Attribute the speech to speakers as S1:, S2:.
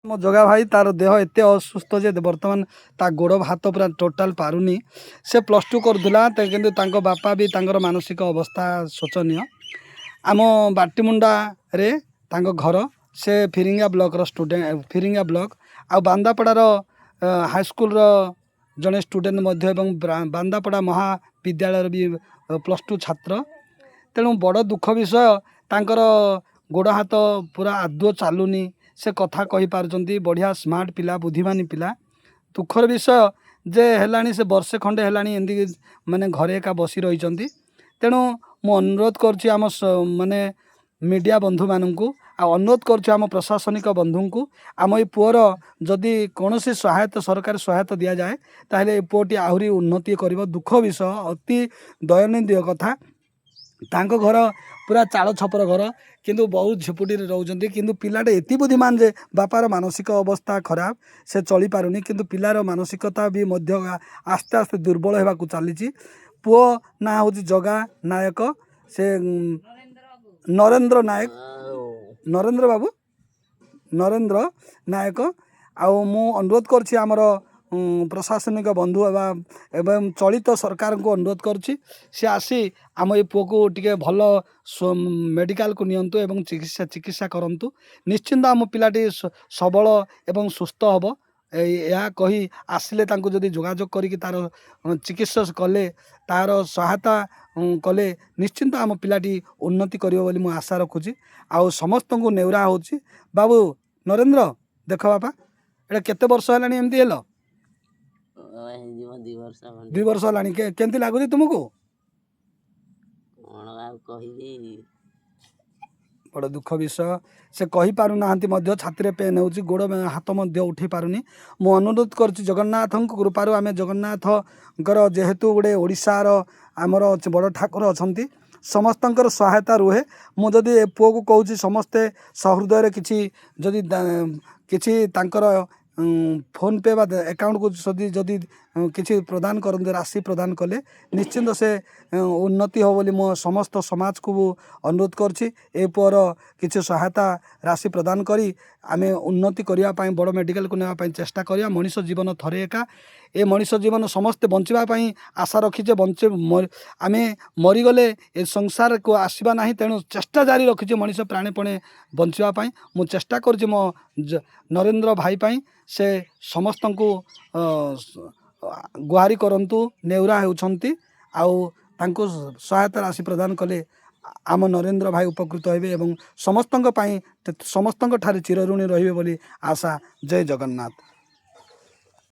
S1: मो जगा भाई तार देह एत असुस्थ जे बर्तमान ता गोड़ हाथ पूरा टोटाल पारुनी से +2 करूला कि बापा भी तांकर मानसिक अवस्था शोचनीय। आम बाटीमुंडा रे तांको घर से फिरिंगा ब्लॉक रो स्टूडेंट फिरिंगा ब्लॉक आ बांदापड़ार हाईस्कल जड़े स्टूडेंट मध्य एवं बांदापड़ा महाविद्यालय भी +2 छात्र। तेणु बड़ दुख विषय तांकर गोड़ हाथ पूरा आदौ चलुनी से कथा कही पारुचंती। बढ़िया स्मार्ट पिला बुद्धिमानी पिला दुखर विषय जे हेलानी से वर्षे खंडे हेलानी एमती माने घरे एका बसी रही। तेणु मु अनुरोध करुच्ची आम माने मीडिया बंधु मानू आ अनुरोध करुच्ची आम प्रशासनिक बंधु को आम ये पुअर जदि कौन सहायता सरकार सहायता दि जाए ताहले पुओटी आहरी उन्नति कर। दुख विषय अति दयनीय कथा तांको घर पूरा चाल छपर घर किंतु बहुत झुपुटी रोचे किंतु पिलाटे एति बुद्धिमान जे बापार मानसिक अवस्था खराब से चली पारुनी किंतु पिलार मानसिकता भी मध्य आस्ते आस्ते दुर्बल होगा चली। पुओ ना हूँ जगा नायक से नरेंद्र नायक नरेंद्र बाबू नरेंद्र नायक आउ मु अनुरोध करछि आमर प्रशासनिक बंधु एवं चलित सरकार को अनुरोध करुच्ची सी आसी आम ये पुओ को टिके भल मेडिकल को नियंतु एवं चिकित्सा करंतु। निश्चिंत आम पिलाटी सबल एवं सुस्थ हम यह कही आसिले तांको जदि जोगाजोग करी तार चिकित्सा कले तार सहायता कले निश्चिंत आम पिलाटी उन्नति करियो बोली मु आशा रखुची। आउ समस्त को नेउरा होची बाबू नरेंद्र देख बापा एटा केते वर्ष हेलानी एमती हेलो 2 वर्ष हेलानी केमती लागुची तुमको बड़ दुख विषय से कही पारु नाहंती मध्य छाती पेन होची गोड़ हाथ मध्य उठे पारुनी। मु अनुरोध करछि जगन्नाथ कृपारु आमे जगन्नाथ जेहेतु गोटे ओडिशार आमर बड़ ठाकुर अछंती समस्तंकर सहायता रुहे। मु जदि पुओ को कहूँ समस्ते सहृदय किछि जदि किछि तांकर फोन पे बा अकाउंट को जदि किछि प्रदान करते राशि प्रदान कले निश्चिंत से उन्नति हो बोली मो समस्त समाज को अनुरोध करछि। ए पुअर किछि सहायता राशि प्रदान करी आमे उन्नति करिया पई बड़ मेडिकल को नेवा पई चेष्टा करिया। मनीष जीवन थरे एका ए मनीष जीवन समस्ते बंचिबा पई आशा रखिचे बंचे आमे मरीगले ए संसार को आसीबा नाही। तेणु चेष्टा जारी रखिचे मनीष प्राणीपणे बंचिबा पई मु चेष्टा करछि मो नरेंद्र भाई पई से समस्त को गुहारी करंतु नेउरा होउछंती आउ तांको सहायता राशि प्रदान कले आम नरेंद्र भाई उपकृत हेबे एवं समस्तंक ठारे चिरऋणी रहिबे बोली आशा। जय जगन्नाथ।